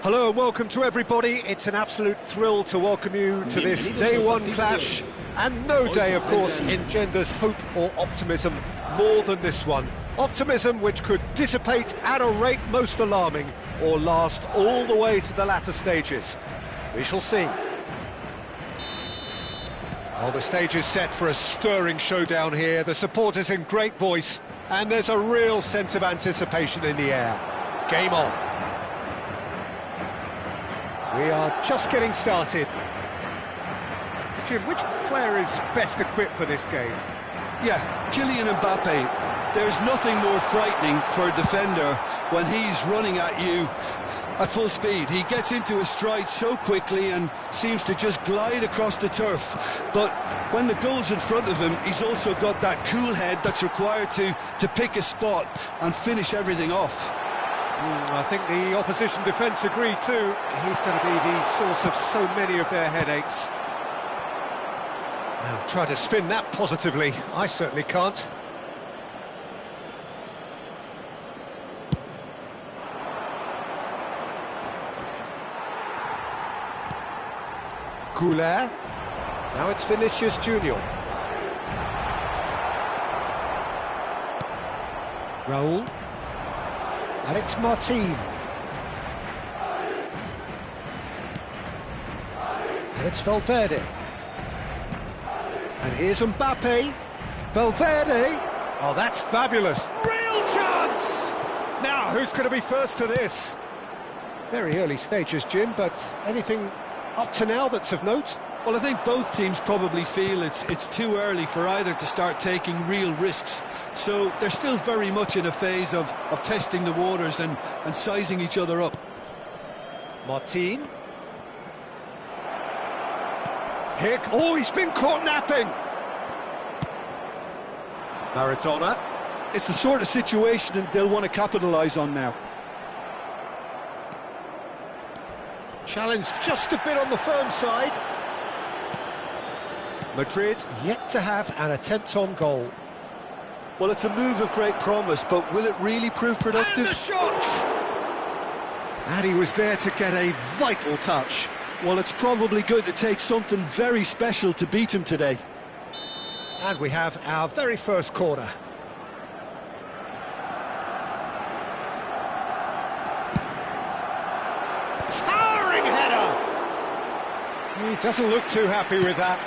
Hello and welcome to everybody. It's an absolute thrill to welcome you to this day one clash. And no day, of course, engenders hope or optimism more than this one. Optimism which could dissipate at a rate most alarming or last all the way to the latter stages. We shall see. Well, the stage is set for a stirring showdown here. The supporters in great voice, and there's a real sense of anticipation in the air. Game on. We are just getting started. Jim, which player is best equipped for this game? Yeah, Kylian Mbappe. There's nothing more frightening for a defender when he's running at you at full speed. He gets into his stride so quickly and seems to just glide across the turf. But when the goal's in front of him, he's also got that cool head that's required to pick a spot and finish everything off. I think the opposition defence agree too. He's going to be the source of so many of their headaches. Now, try to spin that positively. I certainly can't. Goulet. Now it's Vinicius Junior. Raul. And it's Martin. And it's Valverde. And here's Mbappe. Valverde. Oh, that's fabulous. Real chance! Now, who's going to be first to this? Very early stages, Jim, but anything up to now that's of note? Well, I think both teams probably feel it's too early for either to start taking real risks. So they're still very much in a phase of testing the waters and sizing each other up. Martin. Hick. Oh, he's been caught napping. Maradona. It's the sort of situation that they'll want to capitalise on now. Challenge just a bit on the firm side. Madrid yet to have an attempt on goal. Well, it's a move of great promise, but will it really prove productive? And the shot! And he was there to get a vital touch. Well, it's probably going to take something very special to beat him today. And we have our very first corner. Towering header! He doesn't look too happy with that.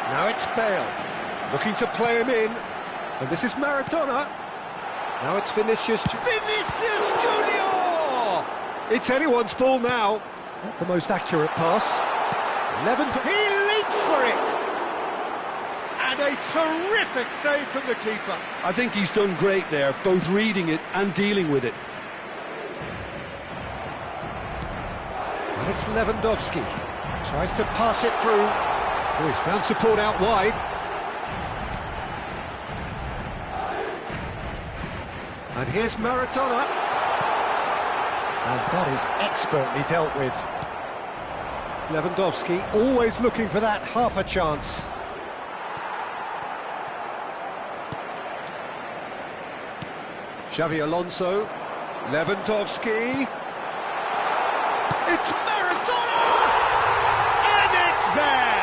Now it's Bale, looking to play him in, and this is Maradona. Now it's Vinicius Junior! It's anyone's ball now. Not the most accurate pass. He leaps for it! And a terrific save from the keeper. I think he's done great there, both reading it and dealing with it. And it's Lewandowski. Tries to pass it through. Oh, he's found support out wide. And here's Maradona. And that is expertly dealt with. Lewandowski always looking for that half a chance. Xavi Alonso. Lewandowski. It's Maradona! And it's there!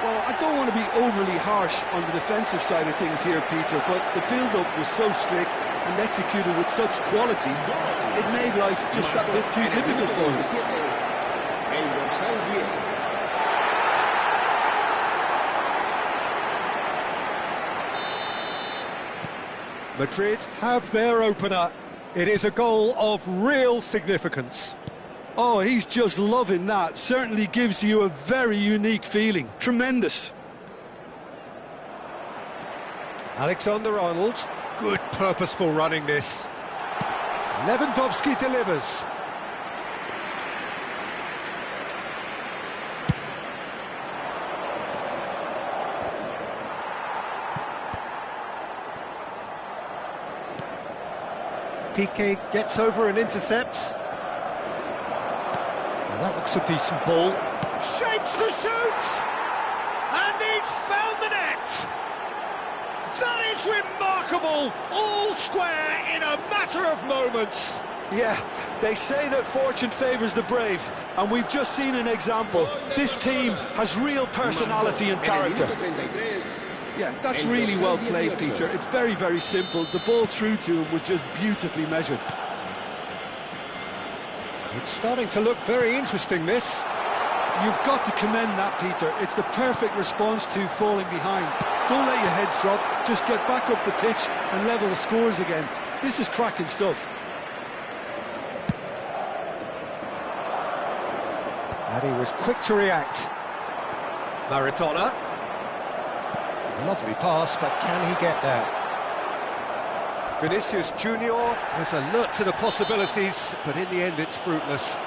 Well, I don't want to be overly harsh on the defensive side of things here, Peter, but the build-up was so slick and executed with such quality, it made life just that bit too difficult for him. Madrid have their opener. It is a goal of real significance. Oh, he's just loving that. Certainly gives you a very unique feeling. Tremendous. Alexander-Arnold. Good purposeful running this. Lewandowski delivers. Piqué gets over and intercepts. Now that looks a decent ball. Shapes to shoot! And he's found the net! That is It's remarkable, all square in a matter of moments. Yeah, they say that fortune favours the brave, and we've just seen an example. This team has real personality and character. Yeah, that's really well played, Peter. It's very, very simple. The ball through to him was just beautifully measured. It's starting to look very interesting, this. You've got to commend that, Peter. It's the perfect response to falling behind. Don't let your heads drop, just get back up the pitch and level the scores again. This is cracking stuff. And he was quick to react. Maradona. Lovely pass, but can he get there? Vinicius Junior is alert to the possibilities, but in the end it's fruitless.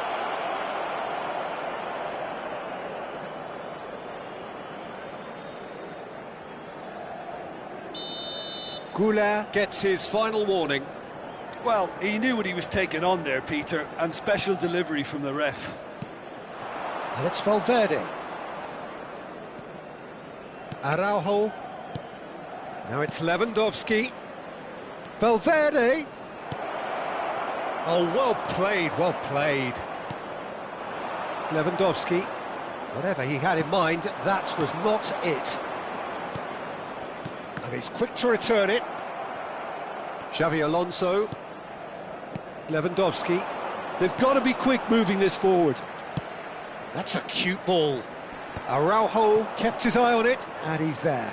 Goulart gets his final warning. Well, he knew what he was taking on there, Peter, and special delivery from the ref. And it's Valverde. Araujo. Now it's Lewandowski. Valverde. Oh, well played, well played. Lewandowski. Whatever he had in mind, that was not it. And he's quick to return it. Xavi Alonso. Lewandowski. They've got to be quick moving this forward. That's a cute ball. Araujo kept his eye on it, and he's there.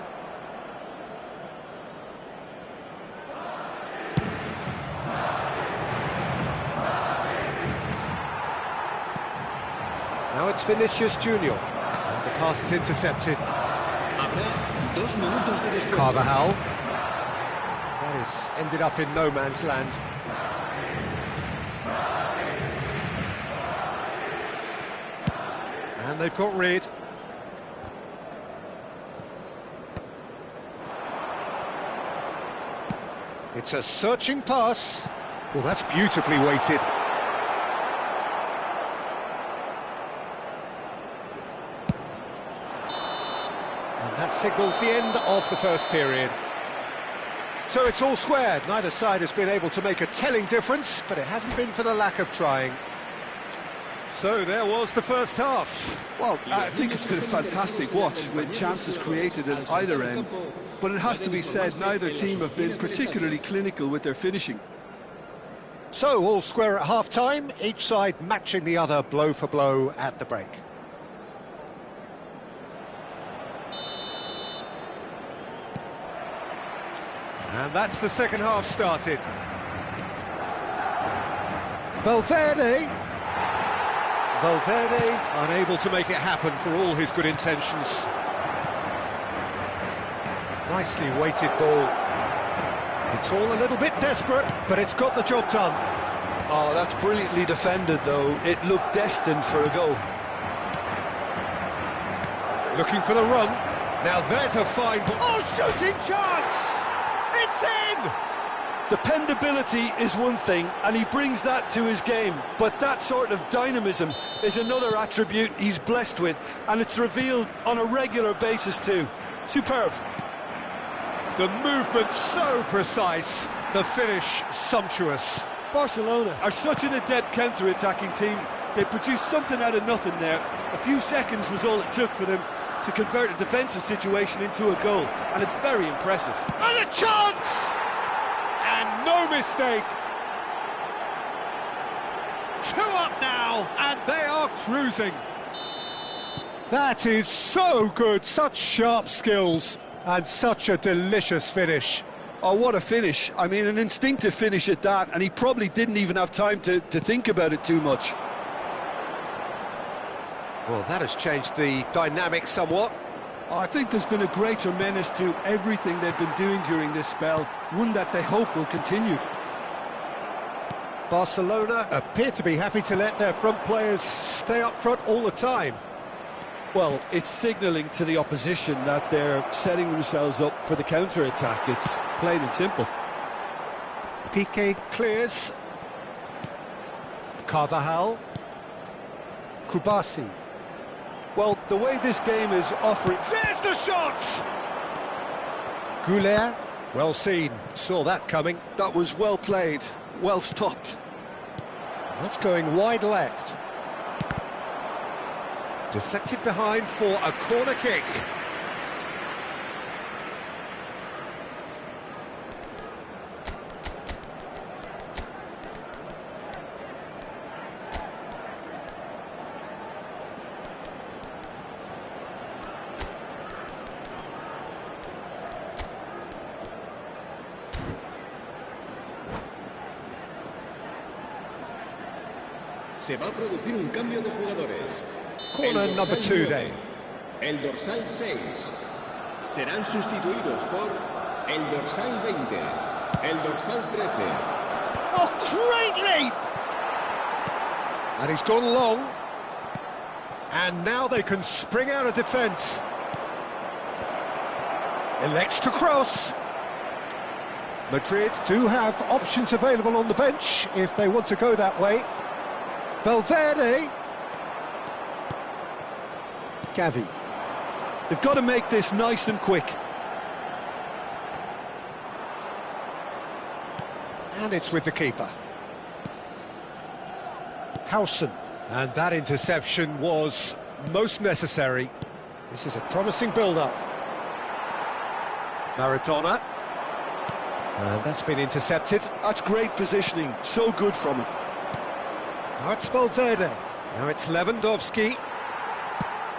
Now it's Vinicius Junior. And the pass is intercepted. Carvajal. That is ended up in no man's land. And they've got rid. It's a searching pass. Well, that's beautifully weighted. And that signals the end of the first period. So it's all squared. Neither side has been able to make a telling difference, but it hasn't been for the lack of trying. So there was the first half. Well, I think it's been a fantastic watch with chances created at either end. But it has to be said, neither team have been particularly clinical with their finishing. So all square at half-time, each side matching the other blow for blow at the break. And that's the second half started. Valverde, unable to make it happen for all his good intentions. Nicely weighted ball. It's all a little bit desperate, but it's got the job done. Oh, that's brilliantly defended, though. It looked destined for a goal. Looking for the run. Now there's a fine ball. Oh, shooting chance! It's in! Dependability is one thing, and he brings that to his game, but that sort of dynamism is another attribute he's blessed with, and it's revealed on a regular basis too. Superb. The movement so precise, the finish sumptuous. Barcelona are such an adept counter-attacking team. They produced something out of nothing there. A few seconds was all it took for them to convert a defensive situation into a goal, and it's very impressive. And a chance! And no mistake. 2 up now, and they are cruising. That is so good, such sharp skills, and such a delicious finish. Oh, what a finish. I mean, an instinctive finish at that, and he probably didn't even have time to think about it too much. Well, that has changed the dynamic somewhat. I think there's been a greater menace to everything they've been doing during this spell, one that they hope will continue. Barcelona appear to be happy to let their front players stay up front all the time. Well, it's signalling to the opposition that they're setting themselves up for the counter-attack. It's plain and simple. Piqué clears. Carvajal. Kubasi. Well, the way this game is offering... There's the shot! Goulart Well seen, saw that coming. That was well played, well stopped. That's going wide left. Deflected behind for a corner kick. Se va a producir un cambio de jugadores. Corner number 2 then. El dorsal 6. Serán sustituidos por el dorsal 20. El dorsal 13. Oh, great leap! And he's gone long. And now they can spring out of defence. Elects to cross. Madrid do have options available on the bench if they want to go that way. Valverde. Gavi. They've got to make this nice and quick. And it's with the keeper. Howson. And that interception was most necessary. This is a promising build-up. Maradona. And that's been intercepted. That's great positioning, so good from him. Now it's Valverde. Now it's Lewandowski.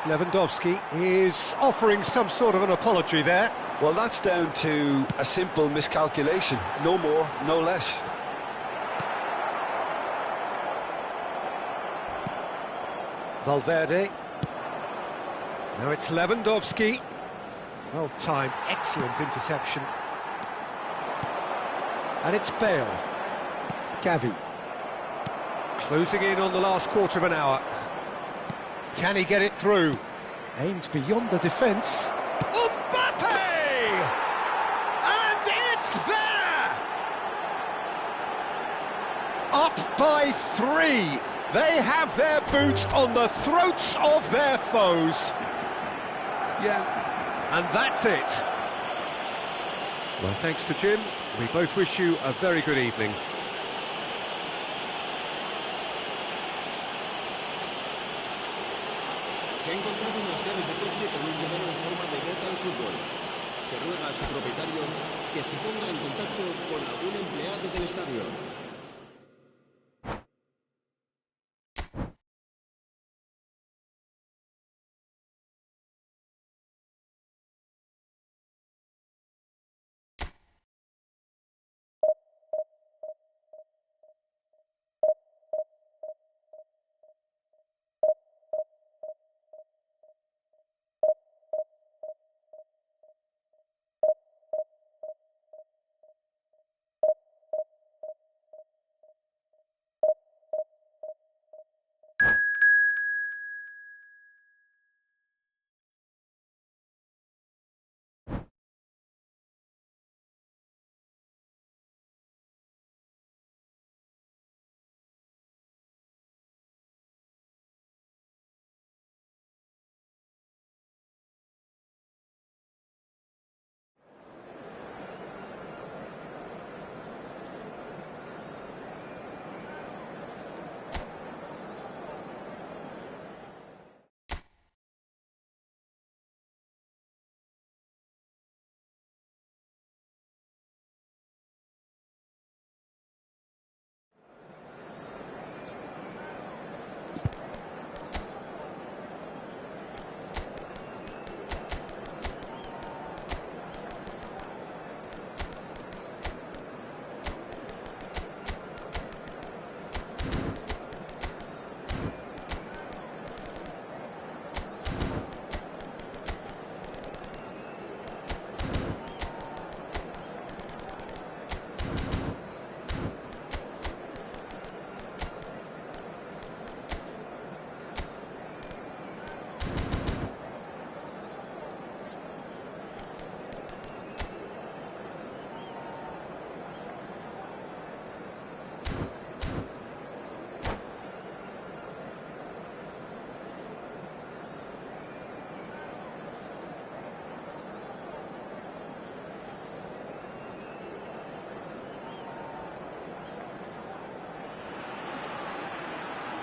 Lewandowski is offering some sort of an apology there. Well, that's down to a simple miscalculation. No more, no less. Valverde. Now it's Lewandowski. Well timed, excellent interception. And it's Bale. Gavi. Closing in on the last quarter of an hour. Can he get it through? Aimed beyond the defence. Mbappe! And it's there! Up by 3. They have their boots on the throats of their foes. Yeah. And that's it. Well, thanks to Jim. We both wish you a very good evening. Se ha encontrado unas llaves de coche con un llavero en forma de bota al fútbol. Se ruega a su propietario que se ponga en contacto con algún empleado del estadio.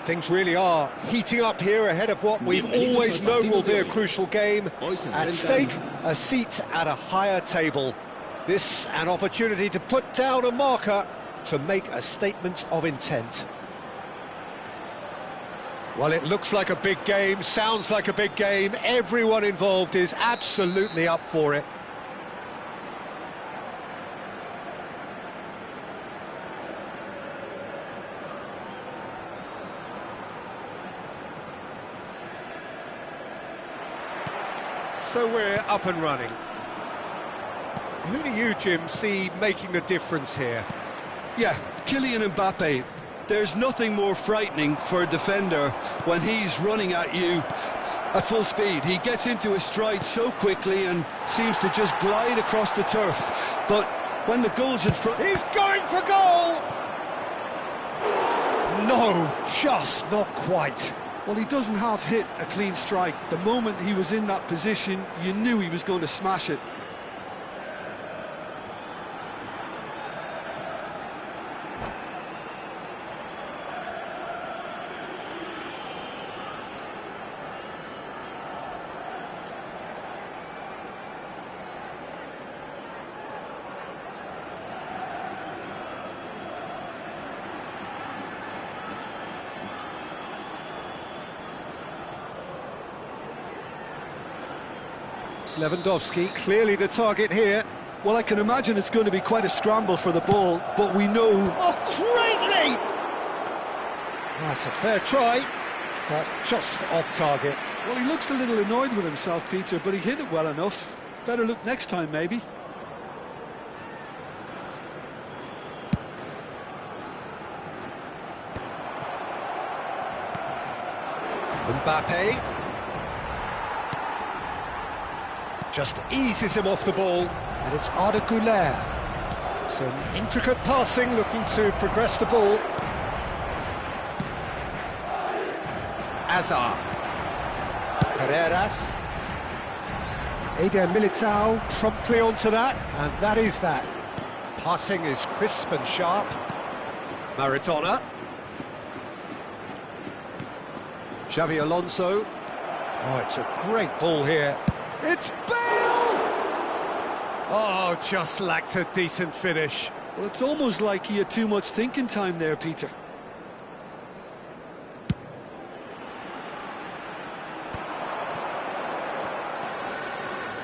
Things really are heating up here ahead of what we've always known will be a crucial game. At stake, a seat at a higher table. This an opportunity to put down a marker, to make a statement of intent. Well, it looks like a big game, sounds like a big game. Everyone involved is absolutely up for it. So we're up and running. Who do you, Jim, see making the difference here? Yeah, Kylian Mbappe. There's nothing more frightening for a defender when he's running at you at full speed. He gets into his stride so quickly and seems to just glide across the turf. But when the goal's in front... He's going for goal! No, just not quite. Well, he doesn't have hit a clean strike. The moment he was in that position, you knew he was going to smash it. Lewandowski, clearly the target here. Well, I can imagine it's going to be quite a scramble for the ball, but we know... Oh, great leap! That's a fair try, but just off target. Well, he looks a little annoyed with himself, Peter, but he hit it well enough. Better look next time, maybe. Mbappe just eases him off the ball, and it's Arda Güler. Some intricate passing, looking to progress the ball. Azar. Carreras. Eder Militao promptly onto that, and that is that. Passing is crisp and sharp. Maradona. Xavi Alonso. Oh, it's a great ball here. It's Bale! Oh, just lacked a decent finish. Well, it's almost like he had too much thinking time there, Peter.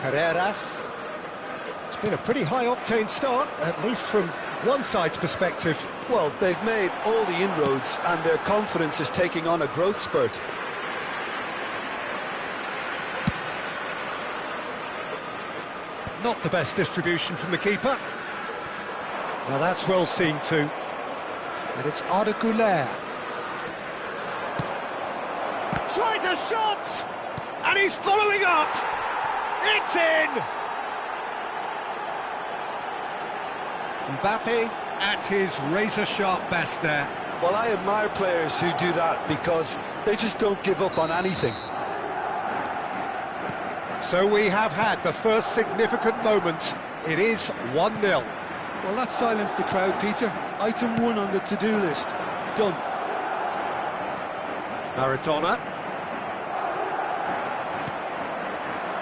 Carreras. It's been a pretty high-octane start, at least from one side's perspective. Well, they've made all the inroads and their confidence is taking on a growth spurt. Not the best distribution from the keeper. Now that's well seen too. And it's Arda Güler. Tries a shot! And he's following up! It's in! Mbappe at his razor-sharp best there. Well, I admire players who do that because they just don't give up on anything. So we have had the first significant moment. It is 1-0. Well, that silenced the crowd, Peter. Item 1 on the to-do list. Done. Maradona.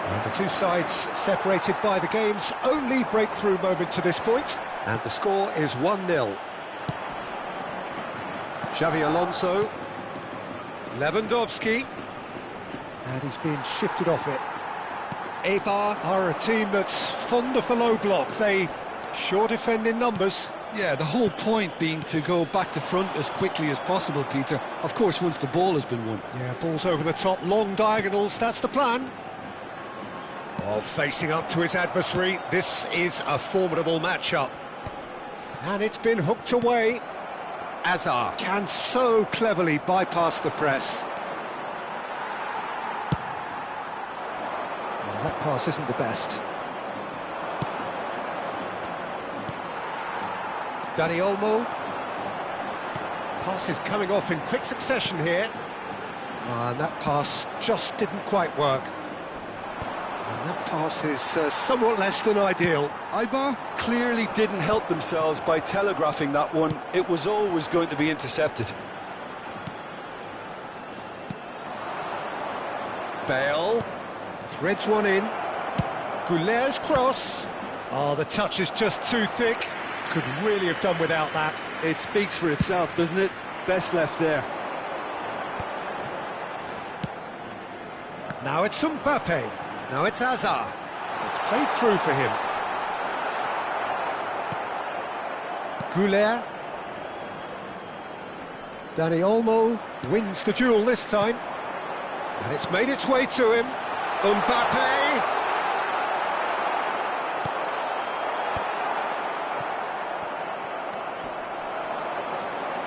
And the two sides separated by the game's only breakthrough moment to this point. And the score is 1-0. Xavi Alonso. Lewandowski. And he's been shifted off it. Eibar are a team that's fond of the low block. They sure defend in numbers. Yeah, the whole point being to go back to front as quickly as possible, Peter. Of course, once the ball has been won. Yeah, balls over the top, long diagonals, that's the plan. Oh, facing up to his adversary, this is a formidable matchup. And it's been hooked away. Azar can so cleverly bypass the press. That pass isn't the best. Dani Olmo. Pass is coming off in quick succession here. And that pass just didn't quite work. And that pass is somewhat less than ideal. Eibar clearly didn't help themselves by telegraphing that one. It was always going to be intercepted. Bale threads one in. Goulet's cross. Oh, the touch is just too thick. Could really have done without that. It speaks for itself, doesn't it? Best left there. Now it's Mbappe. Now it's Hazard. It's played through for him. Goulet. Dani Olmo wins the duel this time. And it's made its way to him. Mbappe.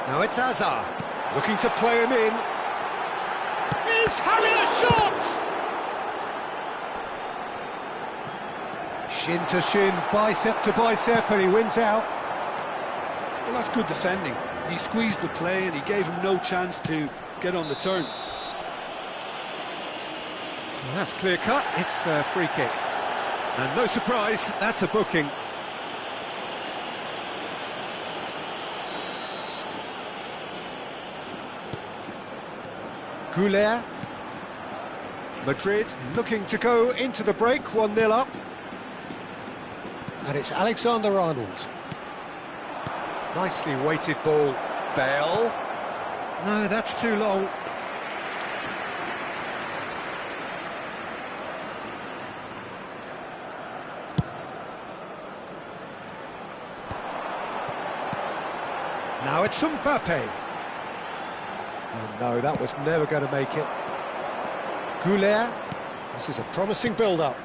Now it's Hazard, looking to play him in. He's having a shot! Shin to shin, bicep to bicep, and he wins out. Well, that's good defending. He squeezed the play and he gave him no chance to get on the turn. Well, that's clear cut, it's a free kick. And no surprise, that's a booking. Goulet. Madrid looking to go into the break, 1-0 up. And it's Alexander-Arnold. Nicely weighted ball. Bale. No, that's too long. Now it's Mbappe. Oh no, that was never going to make it. Goulet. This is a promising build-up.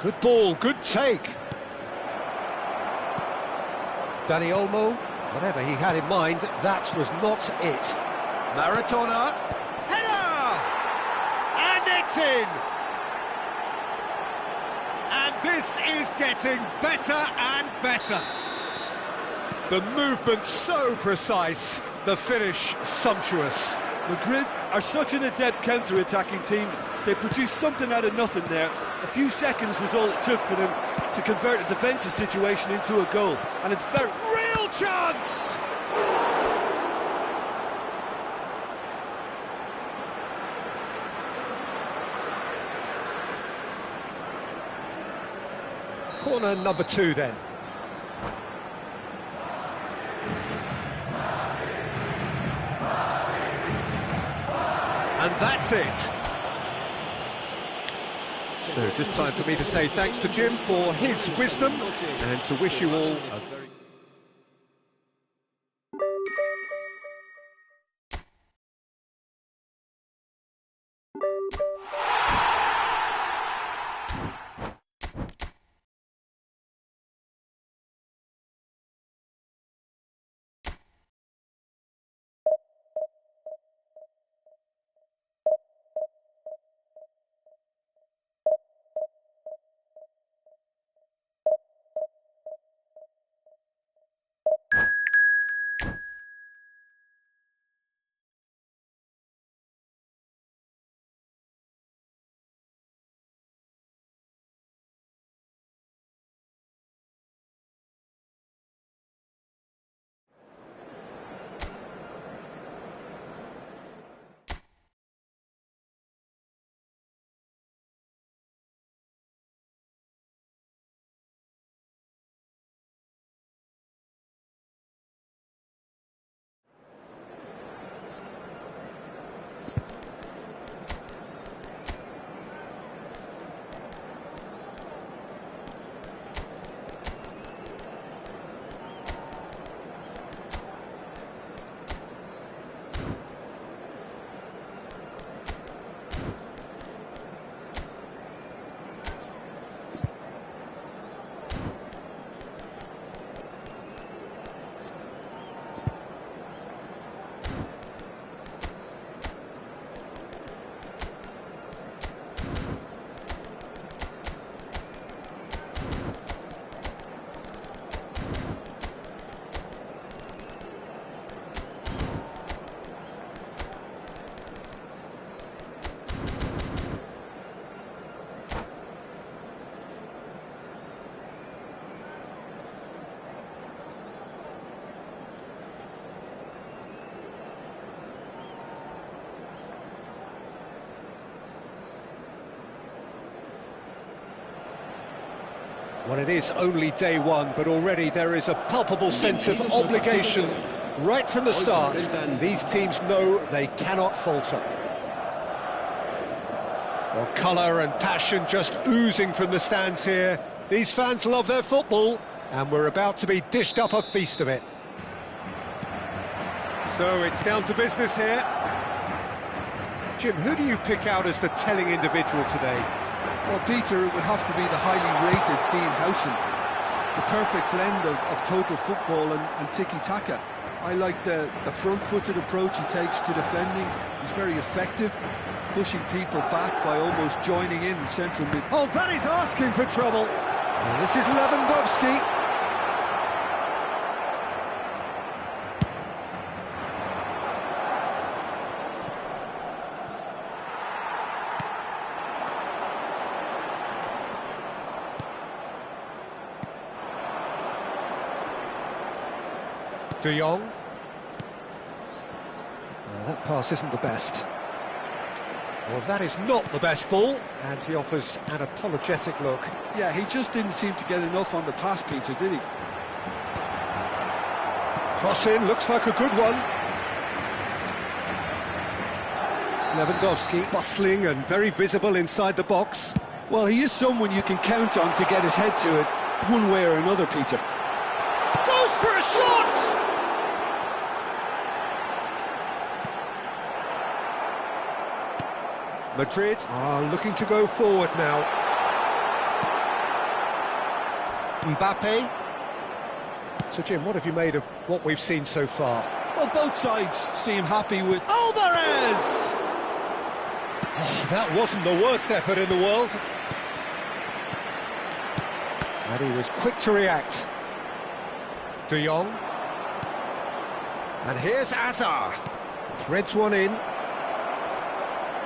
Good ball, good take. Dani Olmo, whatever he had in mind, that was not it. Maradona. Header! And it's in! And this is getting better and better. The movement so precise, the finish sumptuous. Madrid are such an adept counter-attacking team. They produced something out of nothing there. A few seconds was all it took for them to convert a defensive situation into a goal. And it's very real chance! Corner number 2 then. And that's it. So just time for me to say thanks to Jim for his wisdom and to wish you all a very... Well, it is only day one, but already there is a palpable sense of obligation right from the start. These teams know they cannot falter. Well, colour and passion just oozing from the stands here. These fans love their football, and we're about to be dished up a feast of it. So it's down to business here. Jim, who do you pick out as the telling individual today? Well, Peter, it would have to be the highly rated Dean Howson. The perfect blend of total football and tiki-taka. I like the front-footed approach he takes to defending. He's very effective, pushing people back by almost joining in central mid. Oh, that is asking for trouble. And this is Lewandowski. De Jong. That pass isn't the best. Well, that is not the best ball, and he offers an apologetic look. Yeah, he just didn't seem to get enough on the pass, Peter, did he? Cross in, looks like a good one. Lewandowski, bustling and very visible inside the box. Well, he is someone you can count on to get his head to it, one way or another, Peter. Goes for a shot! Madrid are looking to go forward now. Mbappe. So, Jim, what have you made of what we've seen so far? Well, both sides seem happy with... Alvarez! Oh, that wasn't the worst effort in the world. And he was quick to react. De Jong. And here's Hazard. Threads one in.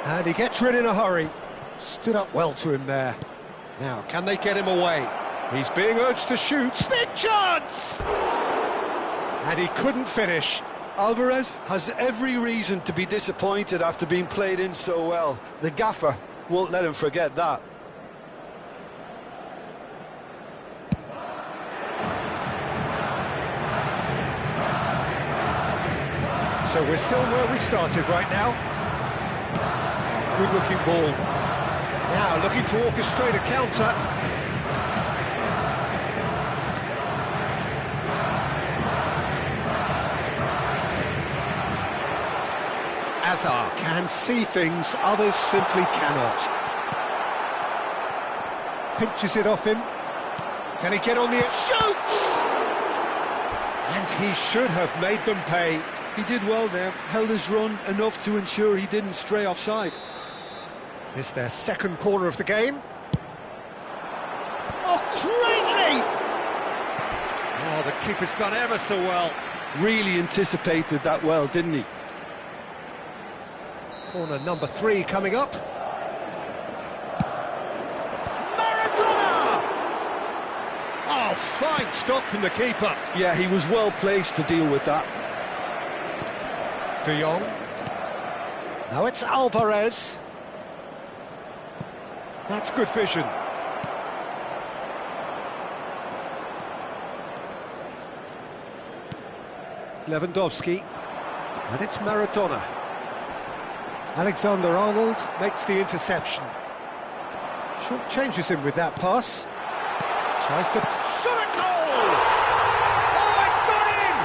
And he gets rid in a hurry. Stood up well to him there. Now, can they get him away? He's being urged to shoot. Big chance! And he couldn't finish. Alvarez has every reason to be disappointed after being played in so well. The gaffer won't let him forget that. So we're still where we started right now. Good-looking ball. Now looking to orchestrate a counter. Hazard can see things others simply cannot. Pinches it off him. Can he get on the... Shoots! And he should have made them pay. He did well there, held his run enough to ensure he didn't stray offside. It's their second corner of the game. Oh, great leap! Oh, the keeper's done ever so well. Really anticipated that well, didn't he? Corner number 3 coming up. Maradona! Oh, fine stop from the keeper. Yeah, he was well placed to deal with that. De Jong. Now it's Alvarez. That's good vision. Lewandowski. And it's Maradona. Alexander-Arnold makes the interception. Short changes him with that pass. Tries to... Shot a goal! Oh, it's gone in!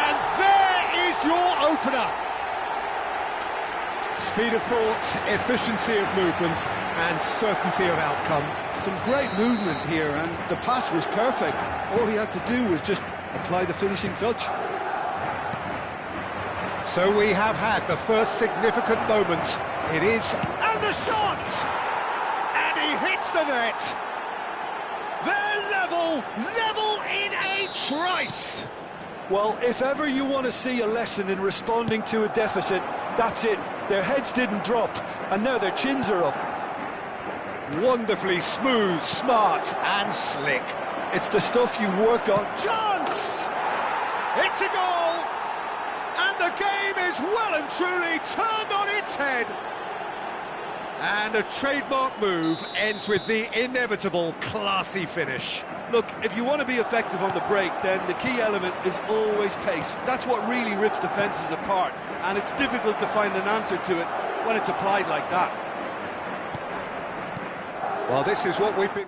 And there is your opener. Speed of thought, efficiency of movement, and certainty of outcome. Some great movement here, and the pass was perfect. All he had to do was just apply the finishing touch. So we have had the first significant moment. It is... And the shot! And he hits the net! They're level in a trice! Well, if ever you want to see a lesson in responding to a deficit, that's it. Their heads didn't drop, and now their chins are up. Wonderfully smooth, smart, and slick. It's the stuff you work on. Chance! It's a goal! And the game is well and truly turned on its head. And a trademark move ends with the inevitable classy finish. Look, if you want to be effective on the break, then the key element is always pace. That's what really rips defences apart, and it's difficult to find an answer to it when it's applied like that. Well, this is what we've been...